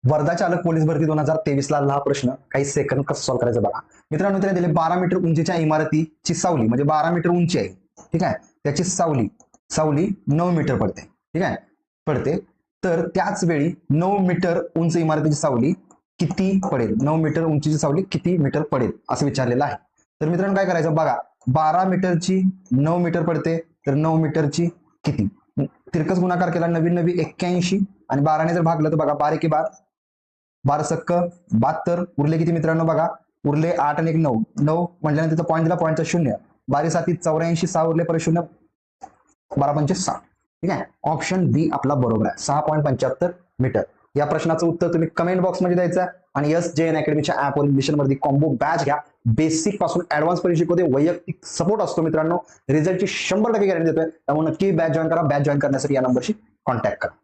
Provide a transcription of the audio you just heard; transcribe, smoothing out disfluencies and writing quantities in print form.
वर्धा चालक पोलीस भरती 2023 ला हा प्रश्न काही सेकंद कसं सॉल्व्ह करायचं बघा. मित्रांनो त्याने दिले 12 मीटर उंचीच्या इमारतीची सावली, म्हणजे 12 मीटर उंची आहे, ठीक आहे, त्याची सावली 9 मीटर पडते, ठीक आहे, पडते. तर त्याच वेळी 9 मीटर उंच इमारतीची सावली किती पडेल, 9 मीटर उंचीची सावली किती मीटर पडेल असं विचारलेलं आहे. तर मित्रांनो काय करायचं बघा, 12 मीटरची 9 मीटर पडते, तर 9 मीटरची किती, तिरकस गुणाकार केला, 9 81 आणि 12ने जर भागलं तर बघा 12 12 12 सक्क 72, उरले किती मित्रांनो बघा, उरले 8 आणि 1 9, 9 म्हटल्यानंतर तिथं पॉईंट दिला, पॉईंटचा 0, 12 7 84, 6 उरले परत 0, 12 पंचे 6, ठीक आहे. ऑप्शन बी आपला बरोबर आहे, 6.75 मीटर. या प्रश्नाचं उत्तर तुम्ही कमेंट बॉक्समध्ये द्यायचं आणि SJN अकॅडमीच्या ऍपवर मिशनवरती कॉम्बो बॅच घ्या. बेसिक पासून ऍडव्हान्स पर्यंत शिकवते, वैयक्तिक सपोर्ट असतो मित्रांनो, रिझल्टची 100% गॅरंटी देतोय. त्यामुळे नक्की बॅच जॉईन करा. बॅच जॉईन करण्यासाठी या नंबरशी कॉन्टॅक्ट करा.